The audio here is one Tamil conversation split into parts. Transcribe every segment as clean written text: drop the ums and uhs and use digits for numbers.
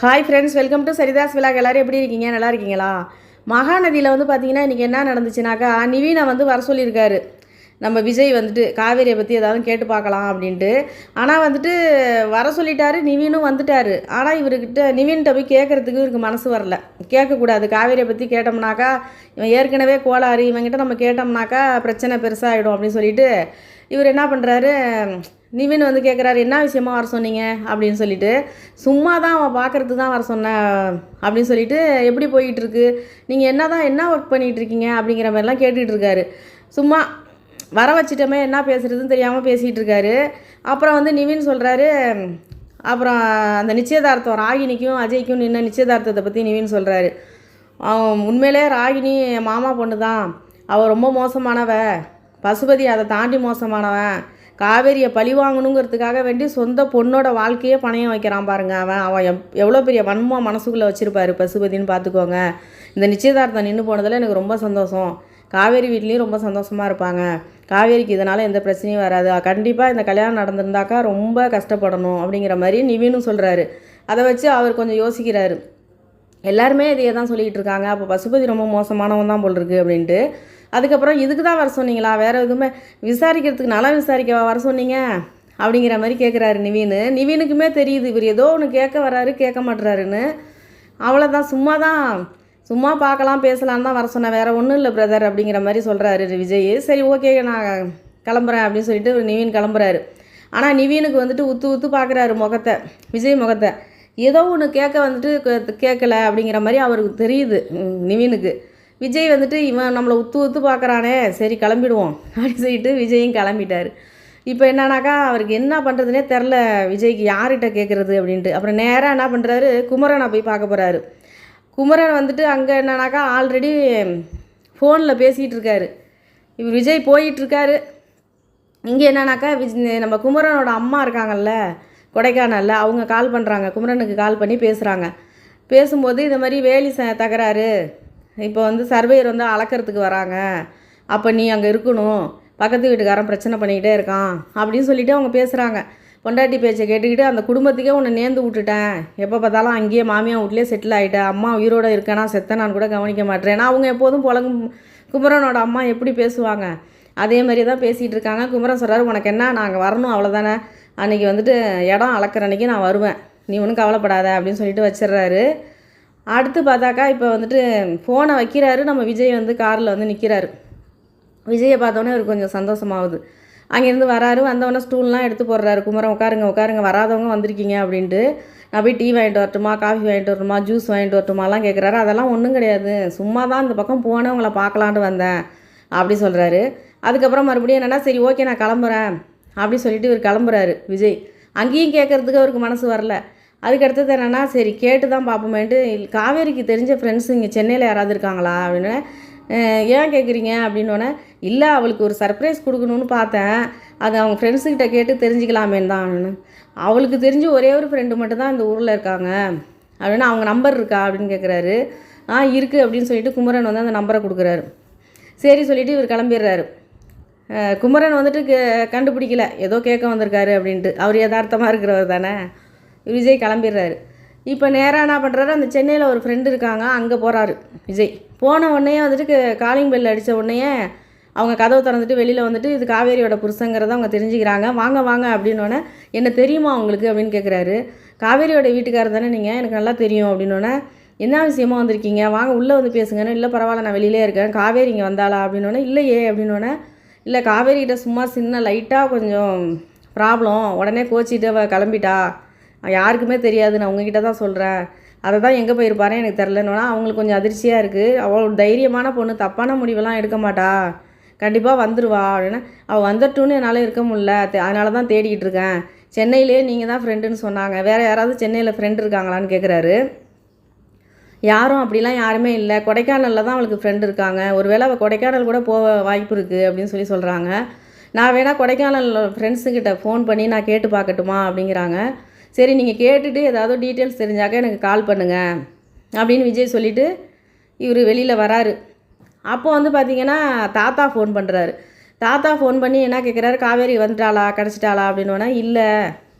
Hi friends, welcome to Saritha's vlog. எல்லோரும் எப்படி இருக்கீங்க? நல்லா இருக்கீங்களா? மகாநதியில் வந்து பார்த்தீங்கன்னா இன்றைக்கி என்ன நடந்துச்சுனாக்கா, நிவீனை வந்து வர சொல்லியிருக்காரு நம்ம விஜய் வந்துட்டு காவேரியை பற்றி ஏதாவது கேட்டு பார்க்கலாம் அப்படின்ட்டு. ஆனால் வந்துட்டு வர சொல்லிட்டாரு, நிவீனும் வந்துட்டார். ஆனால் இவர்கிட்ட நிவீன்கிட்ட போய் கேட்குறதுக்கு இவருக்கு மனசு வரல. கேட்கக்கூடாது, காவேரியை பற்றி கேட்டோம்னாக்கா இவன் ஏற்கனவே கோளாறு, இவங்கிட்ட நம்ம கேட்டோம்னாக்கா பிரச்சனை பெருசாகிடும் அப்படின்னு சொல்லிட்டு இவர் என்ன பண்ணுறாரு, நிவின் வந்து கேட்குறாரு, என்ன விஷயமா வர சொன்னீங்க அப்படின்னு சொல்லிட்டு. சும்மா தான் அவன் பார்க்குறதுக்கு தான் வர சொன்னேன் அப்படின்னு சொல்லிட்டு, எப்படி போயிட்டுருக்கு, நீங்கள் என்ன ஒர்க் பண்ணிகிட்ருக்கீங்க அப்படிங்கிற மாதிரிலாம் கேட்டுட்ருக்காரு. சும்மா வர வச்சிட்டோமே என்ன பேசுகிறதுன்னு தெரியாமல் பேசிகிட்டு இருக்காரு. அப்புறம் வந்து நிவின் சொல்கிறாரு, அப்புறம் அந்த நிச்சயதார்த்தம் ராகினிக்கும் அஜய்க்கும் நின்ன நிச்சயதார்த்தத்தை பற்றி நிவின் சொல்கிறாரு. அவன் உண்மையிலே ராகினி என் மாமா பொண்ணு தான், அவள் ரொம்ப மோசமானவ, பசுபதி அதை தாண்டி மோசமானவன், காவேரியை பழி வாங்கணுங்கிறதுக்காக வேண்டி சொந்த பொண்ணோட வாழ்க்கையே பணையம் வைக்கிறான் பாருங்க. அவன் எவ்வளோ பெரிய வன்மம் மனசுக்குள்ளே வச்சுருப்பாரு பசுபதின்னு பார்த்துக்கோங்க. இந்த நிச்சயதார்த்தம் நின்று போனதில் எனக்கு ரொம்ப சந்தோஷம். காவேரி வீட்லேயும் ரொம்ப சந்தோஷமாக இருப்பாங்க. காவேரிக்கு இதனால் எந்த பிரச்சனையும் வராது. கண்டிப்பாக இந்த கல்யாணம் நடந்திருந்தாக்கா ரொம்ப கஷ்டப்படணும் அப்படிங்கிற மாதிரி நிவீனும் சொல்கிறாரு. அதை வச்சு அவர் கொஞ்சம் யோசிக்கிறாரு. எல்லாருமே இதையே தான் சொல்லிகிட்டு இருக்காங்க, அப்போ பசுபதி ரொம்ப மோசமானவன் தான் போல் இருக்குது அப்படின்ட்டு. அதுக்கப்புறம் இதுக்கு தான் வர சொன்னீங்களா, வேறு எதுவுமே விசாரிக்கிறதுக்கு நல்லா விசாரிக்க வர சொன்னீங்க அப்படிங்கிற மாதிரி கேட்குறாரு நிவீன். நிவீனுக்குமே தெரியுது இவர் ஏதோ ஒன்று கேட்க வராரு, கேட்க மாட்டுறாருன்னு. அவ்வளோதான், சும்மா பார்க்கலாம் பேசலான்னு தான் வர சொன்னேன், வேறு ஒன்றும் இல்லை பிரதர் அப்படிங்கிற மாதிரி சொல்கிறாரு விஜய். சரி ஓகே நான் கிளம்புறேன் அப்படின்னு சொல்லிட்டு நிவீன் கிளம்புறாரு. ஆனால் நிவீனுக்கு வந்துட்டு உத்து பார்க்குறாரு முகத்தை, விஜய் முகத்தை. ஏதோ ஒன்று கேட்க வந்துட்டு கேட்கல அப்படிங்கிற மாதிரி அவருக்கு தெரியுது நிவீனுக்கு. விஜய் வந்துட்டு இவன் நம்மளை உத்து பார்க்குறானே, சரி கிளம்பிடுவோம் அப்படின்னு சொல்லிட்டு விஜயும் கிளம்பிட்டார். இப்போ என்னன்னாக்கா அவருக்கு என்ன பண்ணுறதுனே தெரில விஜய்க்கு, யார்கிட்ட கேட்குறது அப்படின்ட்டு. அப்புறம் நேராக என்ன பண்ணுறாரு, குமரனை போய் பார்க்க போகிறாரு. குமரன் வந்துட்டு அங்கே என்னன்னாக்கா ஆல்ரெடி ஃபோனில் பேசிகிட்டு இருக்காரு. இவர் விஜய் போயிட்டுருக்காரு. இங்கே என்னன்னாக்கா நம்ம குமரனோட அம்மா இருக்காங்கல்ல கொடைக்கானல்ல, அவங்க கால் பண்ணுறாங்க, குமரனுக்கு கால் பண்ணி பேசுகிறாங்க. பேசும்போது இந்த மாதிரி வேலி தகராறு, இப்போ வந்து சர்வேயர் வந்து அளக்கிறதுக்கு வராங்க, அப்போ நீ அங்கே இருக்கணும், பக்கத்து வீட்டுக்காரன் பிரச்சனை பண்ணிக்கிட்டே இருக்கான் அப்படின்னு சொல்லிவிட்டு அவங்க பேசுகிறாங்க. பொண்டாட்டி பேச்சை கேட்டுக்கிட்டு அந்த குடும்பத்துக்கே உன்னை நேர்ந்து விட்டுட்டேன், எப்போ பார்த்தாலும் அங்கேயே மாமியார் வீட்லேயே செட்டில் ஆகிட்டேன், அம்மா உயிரோடு இருக்கேனா செத்தனான்னு கூட கவனிக்க மாட்டேன். ஏன்னா அவங்க எப்போதும் குமரனோட அம்மா எப்படி பேசுவாங்க அதே மாதிரி தான் பேசிகிட்டு இருக்காங்க. குமரன் சொல்கிறாரு, உனக்கு என்ன, நாங்கள் வரணும் அவ்வளோதானே, அன்றைக்கி வந்துட்டு இடம் அளக்கிற அன்றைக்கி நான் வருவேன், நீ ஒன்றும் கவலைப்படாத அப்படின்னு சொல்லிட்டு வச்சிடுறாரு. அடுத்து பார்த்தாக்கா இப்போ வந்துட்டு ஃபோனை வைக்கிறாரு. நம்ம விஜய் வந்து காரில் வந்து நிற்கிறாரு. விஜயை பார்த்தோன்னே அவருக்கு கொஞ்சம் சந்தோஷமாகுது. அங்கேருந்து வராரு. வந்தவொடனே ஸ்டூல்லாம் எடுத்து போடுறாரு. குமரன் உட்காருங்க, வராதவங்க வந்திருக்கீங்க அப்படின்ட்டு. நான் போய் டீ வாங்கிட்டு வரட்டுமா, காஃபி வாங்கிட்டு வரட்டுமா, ஜூஸ் வாங்கிட்டு வரட்டுமாலாம் கேட்குறாரு. அதெல்லாம் ஒன்றும் கிடையாது, சும்மா தான் இந்த பக்கம் போனேன், உங்களை பார்க்கலான்ட்டு வந்தேன் அப்படி சொல்கிறாரு. அதுக்கப்புறம் மறுபடியும் என்னென்னா, சரி ஓகே நான் கிளம்புறேன் அப்படி சொல்லிட்டு இவர் கிளம்புறாரு விஜய். அங்கேயும் கேட்குறதுக்கு அவருக்கு மனசு வரல. அதுக்கடுத்தது என்னென்னா, சரி கேட்டு தான் பார்ப்போமேன்ட்டு, காவேரிக்கு தெரிஞ்ச ஃப்ரெண்ட்ஸு இங்கே சென்னையில் யாராவது இருக்காங்களா அப்படின்னு. ஏன் கேட்குறீங்க அப்படின்னோடனே, இல்லை அவளுக்கு ஒரு சர்ப்ரைஸ் கொடுக்கணுன்னு பார்த்தேன், அது அவங்க ஃப்ரெண்ட்ஸுக்கிட்ட கேட்டு தெரிஞ்சுக்கலாமேன்னு தான். அவளுக்கு தெரிஞ்சு ஒரே ஒரு ஃப்ரெண்டு மட்டும்தான் இந்த ஊரில் இருக்காங்க அப்படின்னா, அவங்க நம்பர் இருக்கா அப்படின்னு கேட்குறாரு. இருக்குது அப்படின்னு சொல்லிட்டு குமரன் வந்து அந்த நம்பரை கொடுக்குறாரு. சரி சொல்லிவிட்டு இவர் கிளம்பிடுறாரு. குமரன் வந்துட்டு கண்டுபிடிக்கல ஏதோ கேட்க வந்திருக்காரு அப்படின்ட்டு, அவர் யதார்த்தமாக இருக்கிறவர் தானே. விஜய் கிளம்பிடுறாரு. இப்போ நேராக என்ன பண்ணுறாரு, அந்த சென்னையில் ஒரு ஃப்ரெண்டு இருக்காங்க, அங்கே போகிறாரு விஜய். போன உடனே வந்துட்டு காலிங் பெல் அடித்த உடனே அவங்க கதவை திறந்துட்டு வெளியில் வந்துட்டு இது காவேரியோட புருஷங்கிறத அவங்க தெரிஞ்சுக்கிறாங்க. வாங்க அப்படின்னோடனே, என்ன தெரியுமா உங்களுக்கு அப்படின்னு கேட்குறாரு. காவேரியோட வீட்டுக்காரர் தானே நீங்கள், எனக்கு நல்லா தெரியும் அப்படின்னோடனே, என்ன விஷயமா வந்திருக்கீங்க, வாங்க உள்ளே வந்து பேசுங்கன்னு. இல்லை பரவாயில்ல நான் வெளியிலே இருக்கேன், காவேரி இங்கே வந்தாளா அப்படின்னோடனே, இல்லையே அப்படின்னோடனே, இல்லை காவேரிகிட்ட சும்மா சின்ன லைட்டாக கொஞ்சம் ப்ராப்ளம், உடனே கோச்சிட்டு அவள் கிளம்பிட்டா, யாருக்குமே தெரியாது, நான் உங்ககிட்ட தான் சொல்கிறேன், அதை தான் எங்கே போயிருப்பாரே எனக்கு தெரிலன்னா அவங்களுக்கு கொஞ்சம் அதிர்ச்சியாக இருக்குது. அவள் தைரியமான பொண்ணு, தப்பான முடிவெல்லாம் எடுக்க மாட்டா, கண்டிப்பாக வந்துடுவா அப்படின்னா. அவள் வந்துட்டுன்னு என்னால் இருக்க முடியல, அதனால தான் தேடிக்கிட்டு இருக்கேன், சென்னையிலே நீங்கள் தான் ஃப்ரெண்டுன்னு சொன்னாங்க, வேறு யாராவது சென்னையில் ஃப்ரெண்டு இருக்காங்களான்னு கேட்குறாரு. யாரும் அப்படிலாம் யாருமே இல்லை, கொடைக்கானலில் தான் அவளுக்கு ஃப்ரெண்டு இருக்காங்க, ஒருவேளை அவள் கொடைக்கானல் கூட போக வாய்ப்பு இருக்குது அப்படின்னு சொல்கிறாங்க. நான் வேணால் கொடைக்கானல் ஃப்ரெண்ட்ஸுக்கிட்ட ஃபோன் பண்ணி நான் கேட்டு பார்க்கட்டுமா அப்படிங்கிறாங்க. சரி நீங்கள் கேட்டுட்டு ஏதாவது டீட்டெயில்ஸ் தெரிஞ்சாக்க எனக்கு கால் பண்ணுங்கள் அப்படின்னு விஜய் சொல்லிவிட்டு இவர் வெளியில் வராரு. அப்போ வந்து பார்த்திங்கன்னா தாத்தா ஃபோன் பண்ணுறாரு. தாத்தா ஃபோன் பண்ணி என்ன கேட்குறாரு, காவேரி வந்துட்டாளா கிடச்சிட்டாளா அப்படின்னோடனே, இல்லை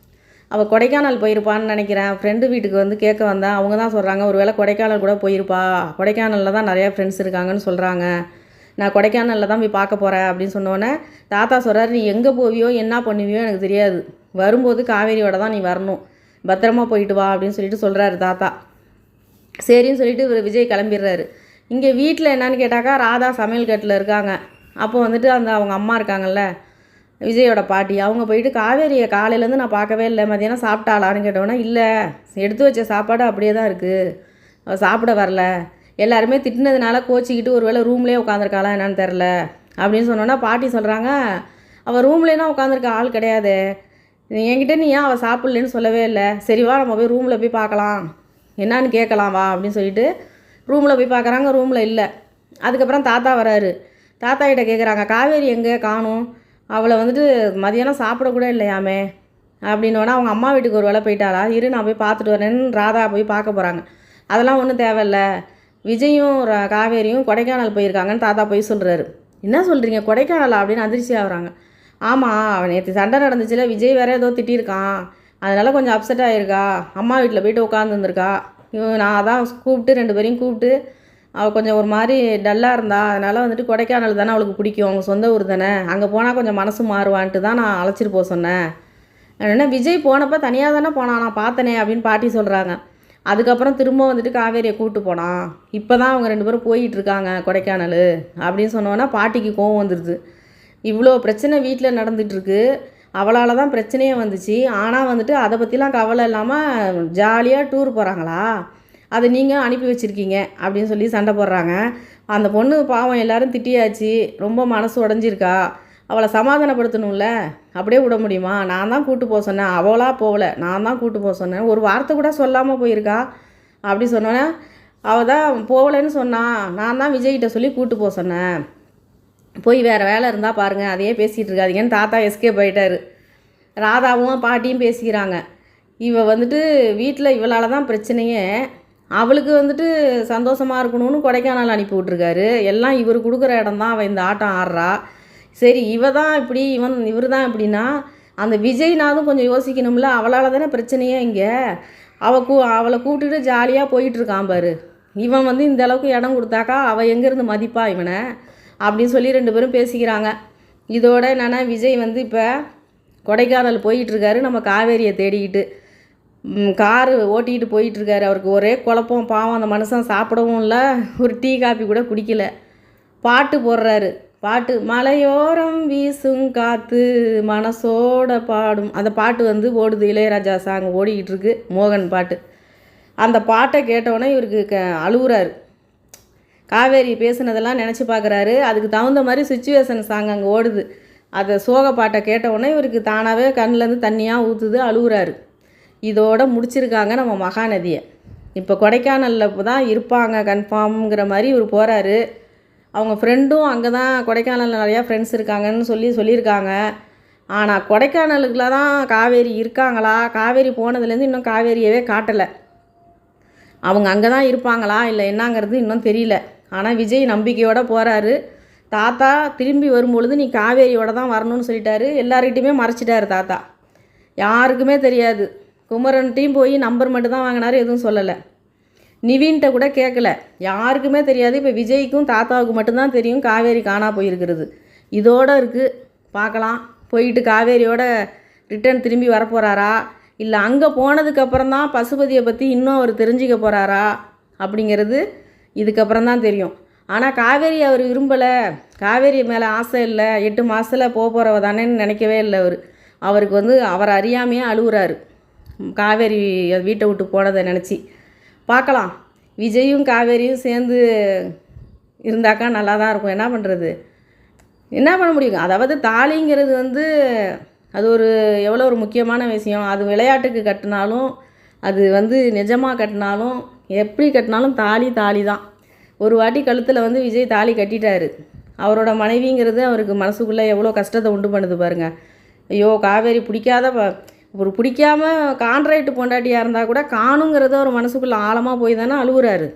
அவள் கொடைக்கானல் போயிருப்பான்னு நினைக்கிறேன். ஃப்ரெண்டு வீட்டுக்கு வந்து கேட்க வந்தேன். அவங்க தான் சொல்கிறாங்க, ஒரு வேளை கொடைக்கானல் கூட போயிருப்பா, கொடைக்கானலில் தான் நிறையா ஃப்ரெண்ட்ஸ் இருக்காங்கன்னு சொல்கிறாங்க, நான் கொடைக்கானலில் தான் போய் பார்க்க போகிறேன் அப்படின்னு சொன்னோன்னே தாத்தா சொல்கிறாரு, நீ எங்கே போவியோ என்ன பண்ணுவியோ எனக்கு தெரியாது, வரும்போது காவேரியோட தான் நீ வரணும், பத்திரமா போயிட்டு வா அப்படின்னு சொல்லிட்டு சொல்கிறாரு தாத்தா. சரின்னு சொல்லிட்டு இவர் விஜய் கிளம்பிடுறாரு. இங்கே வீட்டில் என்னன்னு கேட்டாக்கா ராதா சமையல் கட்டில் இருக்காங்க. அப்போ வந்துட்டு அவங்க அம்மா இருக்காங்கல்ல, விஜயோட பாட்டி, அவங்க போயிட்டு காவேரியை காலையிலேருந்து நான் பார்க்கவே இல்லை, மதியானம் சாப்பிட்டாளான்னு கேட்டோன்னா இல்லை, எடுத்து வச்ச சாப்பாடு அப்படியே தான் இருக்குது, அவள் சாப்பிட வரல, எல்லாருமே திட்டினதுனால கோச்சிக்கிட்டு ஒரு வேளை ரூம்லேயே உட்காந்துருக்காளா என்னன்னு தெரில அப்படின்னு சொன்னோன்னா பாட்டி சொல்கிறாங்க, அவள் ரூம்லேனா உட்காந்துருக்க ஆள் கிடையாது, என்கிட்ட நீ ஏன் அவள் சாப்பிட்லன்னு சொல்லவே இல்லை, சரி வா நம்ம போய் ரூமில் போய் பார்க்கலாம், என்னான்னு கேட்கலாம் வா அப்படின்னு சொல்லிட்டு ரூமில் போய் பார்க்குறாங்க. ரூமில் இல்லை. அதுக்கப்புறம் தாத்தா வராரு. தாத்தா கிட்ட கேட்குறாங்க, காவேரி எங்கே காணும், அவளை வந்துட்டு மதியானம் சாப்பிடக்கூட இல்லையாமே அப்படின்னோன்னா அவங்க அம்மா வீட்டுக்கு ஒரு வேளை போயிட்டாளா, இரு நான் போய் பார்த்துட்டு வரேன்னு ராதா போய் பார்க்க போகிறாங்க. அதெல்லாம் ஒன்றும் தேவையில்ல, விஜயும் காவேரியும் கொடைக்கானல் போயிருக்காங்கன்னு தாத்தா போய் சொல்கிறாரு. என்ன சொல்கிறீங்க, கொடைக்கானலா அப்படின்னு அதிர்ச்சி ஆகுறாங்க. ஆமாம், அவன் நேற்று சண்டை நடந்துச்சுல, விஜய் வேறு ஏதோ திட்டியிருக்கான், அதனால் கொஞ்சம் அப்செட் ஆகிருக்கா, அம்மா வீட்டில் போய்ட்டு உட்காந்துருந்துருக்கா, நான் அதான் கூப்பிட்டு 2 பேரையும் கூப்பிட்டு அவள் கொஞ்சம் ஒரு மாதிரி டல்லாக இருந்தா, அதனால் வந்துட்டு கொடைக்கானல் தானே அவளுக்கு பிடிக்கும், அவங்க சொந்த ஊர் தானே, அங்கே போனால் கொஞ்சம் மனசு மாறுவான்ட்டு தான் நான் அழைச்சிட்டு போக சொன்னேன். ஏன்னா விஜய் போனப்போ தனியாக தானே போனான், நான் பார்த்தனே அப்படின்னு பாட்டி சொல்கிறாங்க. அதுக்கப்புறம் திரும்ப வந்துட்டு காவேரியை கூப்பிட்டு போனான், இப்போ தான் அவங்க 2 பேரும் போயிட்டுருக்காங்க கொடைக்கானல் அப்படின்னு சொன்னோன்னா பாட்டிக்கு கோவம் வந்துடுது. இவ்வளோ பிரச்சனை வீட்டில் நடந்துகிட்ருக்கு, அவளால் தான் பிரச்சனையே வந்துச்சு, ஆனால் வந்துட்டு அதை பற்றிலாம் கவலை இல்லாமல் ஜாலியாக டூர் போகிறாங்களா, அதை நீங்கள் அனுப்பி வச்சுருக்கீங்க அப்படின்னு சொல்லி சண்டை போடுறாங்க. அந்த பொண்ணு பாவம் எல்லாரும் திட்டியாச்சு, ரொம்ப மனசு உடஞ்சிருக்கா, அவளை சமாதானப்படுத்தணும்ல, அப்படியே விட முடியுமா, நான் தான் கூப்பிட்டு போக சொன்னேன், அவளாக போகலை, நான் தான் கூப்பிட்டு போக சொன்னேன், ஒரு வார்த்தை கூட சொல்லாமல் போயிருக்கா அப்படி சொன்னோன்னே அவள் தான் போகலைன்னு சொன்னான், நான் தான் விஜய்கிட்ட சொல்லி கூப்பிட்டு போக சொன்னேன், போய் வேறு வேலை இருந்தால் பாருங்கள், அதையே பேசிகிட்டு இருக்காதீங்கன்னு தாத்தா எஸ்கேப் ஆகிட்டார். ராதாவும் பாட்டியும் பேசிக்கிறாங்க. வந்துட்டு வீட்டில் இவளால் தான் பிரச்சனையே, அவளுக்கு வந்துட்டு சந்தோஷமாக இருக்கணும்னு கொடைக்கானல் அனுப்பி விட்ருக்காரு, எல்லாம் இவர் கொடுக்குற இடம் தான் அவள் இந்த ஆட்டம் ஆடுறா, சரி தான் இப்படி இவர் தான் இப்படின்னா அந்த விஜய்னாதும் கொஞ்சம் யோசிக்கணும்ல, அவளால் தானே பிரச்சனையே இங்கே, அவளை கூப்பிட்டுட்டு ஜாலியாக போயிட்டுருக்கான் பாரு, இவன் வந்து இந்த அளவுக்கு இடம் கொடுத்தாக்கா அவள் எங்கேருந்து மதிப்பா இவனை அப்படின்னு சொல்லி 2 பேரும் பேசிக்கிறாங்க. இதோட என்னென்னா விஜய் வந்து இப்போ கொடைக்கானல் போயிட்டுருக்காரு, நம்ம காவேரியை தேடிக்கிட்டு காரு ஓட்டிகிட்டு போயிட்டுருக்காரு. அவருக்கு ஒரே குழப்பம், பாவம் அந்த மனுஷன் சாப்பிடவும் இல்லை, ஒரு டீ காப்பி கூட குடிக்கல. பாட்டு போடுறாரு, பாட்டு மலையோரம் வீசும் காற்று மனசோட பாடும், அந்த பாட்டு வந்து ஓடுது, இளையராஜா சாங் ஓடிக்கிட்டு இருக்கு, மோகன் பாட்டு. அந்த பாட்டை கேட்டவுடனே இவருக்கு அழுகுறாரு, காவேரி பேசுனதெல்லாம் நினச்சி பார்க்குறாரு, அதுக்கு தகுந்த மாதிரி சுச்சுவேஷன் சாங் அங்கே ஓடுது, அதை சோக பாட்டை கேட்டவுடனே இவருக்கு தானாகவே கண்ணிலேருந்து தண்ணியாக ஊற்றுது, அழுகுறாரு. இதோடு முடிச்சிருக்காங்க நம்ம மகாநதியை. இப்போ கொடைக்கானலில் தான் இருப்பாங்க கன்ஃபார்ம்ங்கிற மாதிரி இவர் போகிறாரு. அவங்க ஃப்ரெண்டும் அங்கே தான் கொடைக்கானலில் நிறையா ஃப்ரெண்ட்ஸ் இருக்காங்கன்னு சொல்லியிருக்காங்க. ஆனால் கொடைக்கானலுக்குள்ள தான் காவேரி இருக்காங்களா, காவேரி போனதுலேருந்து இன்னும் காவேரியவே காட்டலை, அவங்க அங்கே தான் இருப்பாங்களா இல்லை என்னங்கிறது இன்னும் தெரியல. ஆனால் விஜய் நம்பிக்கையோடு போகிறாரு. தாத்தா திரும்பி வரும்பொழுது நீ காவேரியோட தான் வரணும்னு சொல்லிட்டாரு, எல்லார்கிட்டையுமே மறைச்சிட்டாரு தாத்தா, யாருக்குமே தெரியாது. குமரன்ட்டையும் போய் நம்பர் மட்டும் தான் வாங்கினார், எதுவும் சொல்லலை. நிவின்கிட்ட கூட கேட்கல, யாருக்குமே தெரியாது. இப்போ விஜய்க்கும் தாத்தாவுக்கு மட்டும்தான் தெரியும் காவேரி காணா போயிருக்கிறது. இதோடு இருக்குது, பார்க்கலாம். போயிட்டு காவேரியோட ரிட்டர்ன் திரும்பி வரப்போகிறாரா, இல்லை அங்கே போனதுக்கப்புறம் தான் பசுபதியை பற்றி இன்னும் அவர் தெரிஞ்சிக்க போகிறாரா அப்படிங்கிறது இதுக்கப்புறம் தான் தெரியும். ஆனால் காவேரி அவர் விரும்பலை, காவேரி மேலே ஆசை இல்லை, 8 மாதத்தில் போகிறவ தானேன்னு நினைக்கவே இல்லை. அவருக்கு வந்து அவர் அறியாமையே அழுகுறாரு, காவேரி வீட்டை விட்டு போனதை நினச்சி. பார்க்கலாம், விஜயும் காவேரியும் சேர்ந்து இருந்தாக்கா நல்லா தான் இருக்கும். என்ன பண்ணுறது, என்ன பண்ண முடியும். அதாவது தாலிங்கிறது வந்து அது எவ்வளோ ஒரு முக்கியமான விஷயம். அது விளையாட்டுக்கு கட்டினாலும் அது வந்து நிஜமாக கட்டினாலும் எப்படி கட்டினாலும் தாலி தான். ஒரு வாட்டி கழுத்தில் வந்து விஜய் தாலி கட்டிட்டாரு, அவரோட மனைவிங்கிறது அவருக்கு மனசுக்குள்ளே எவ்வளோ கஷ்டத்தை உண்டு பண்ணுது பாருங்கள். ஐயோ காவேரி ஒரு பிடிக்காமல் கான்ட்ராக்ட் பொண்டாட்டியாக இருந்தால் கூட காணுங்கிறத ஒரு மனசுக்குள்ளே ஆழமாக போய் தானே அழுகுறாரு.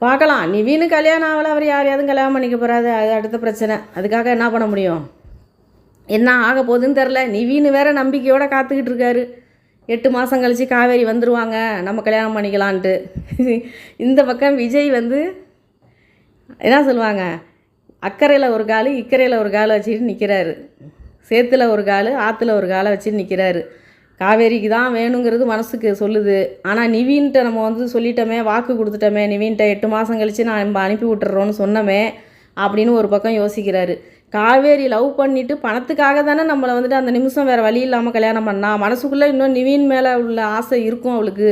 பார்க்கலாம், நிவீனு கல்யாணம் ஆகலை, அவர் யாரையாவது கல்யாணம் பண்ணிக்க போகிறாரு, அது அடுத்த பிரச்சனை. அதுக்காக என்ன பண்ண முடியும். என்ன ஆக போகுதுன்னு தெரில. நிவின் வேற நம்பிக்கையோடு காத்துக்கிட்டு இருக்காரு. 8 மாதம் கழித்து காவேரி வந்துடுவாங்க, நம்ம கல்யாணம் பண்ணிக்கலான்ட்டு. இந்த பக்கம் விஜய் வந்து என்ன சொல்லுவாங்க, அக்கறையில் ஒரு கால் இக்கரையில் ஒரு காலை வச்சுட்டு நிற்கிறாரு. சேத்துல ஒரு கால் ஆற்றுல ஒரு காலை வச்சுட்டு நிற்கிறாரு. காவேரிக்கு தான் வேணுங்கிறது மனசுக்கு சொல்லுது. ஆனால் நிவின்கிட்ட நம்ம வந்து சொல்லிட்டோமே, வாக்கு கொடுத்துட்டோமே, நிவின்கிட்ட 8 மாதம் கழித்து நான் நம்ம அனுப்பி விட்டுறோன்னு சொன்னோமே அப்படின்னு ஒரு பக்கம் யோசிக்கிறாரு. காவேரி லவ் பண்ணிவிட்டு பணத்துக்காக தானே நம்மளை வந்துட்டு அந்த நிமிஷம் வேறு வழி இல்லாமல் கல்யாணம் பண்ணா. மனசுக்குள்ளே இன்னும் நிவின் மேலே உள்ள ஆசை இருக்கும் அவளுக்கு.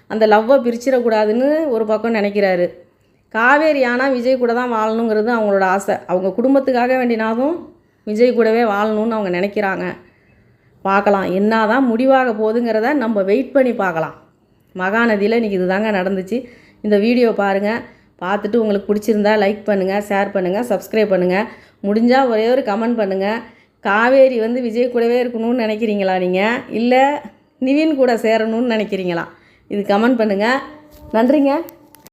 அந்த லவ்வை பிரிச்சிடக்கூடாதுன்னு ஒரு பக்கம் நினைக்கிறாரு. காவேரி ஆனால் விஜய் கூட தான் வாழணுங்கிறது அவங்களோட ஆசை. அவங்க குடும்பத்துக்காக வேண்டினாலும் விஜய் கூடவே வாழணும்னு அவங்க நினைக்கிறாங்க. பார்க்கலாம் என்ன தான் முடிவாக போகுதுங்கிறத நம்ம வெயிட் பண்ணி பார்க்கலாம். மகாநதியில் இன்றைக்கி இது தாங்க நடந்துச்சு. இந்த வீடியோ பாருங்கள். பார்த்துட்டு உங்களுக்கு பிடிச்சிருந்தா லைக் பண்ணுங்கள், ஷேர் பண்ணுங்கள், சப்ஸ்கிரைப் பண்ணுங்கள். முடிஞ்சால் ஒரே ஒரு கமெண்ட் பண்ணுங்கள். காவேரி வந்து விஜய் கூடவே இருக்கணும்னு நினைக்கிறீங்களா நீங்கள், இல்லை நிவின் கூட சேரணும்னு நினைக்கிறீங்களா? இது கமெண்ட் பண்ணுங்கள். நன்றிங்க.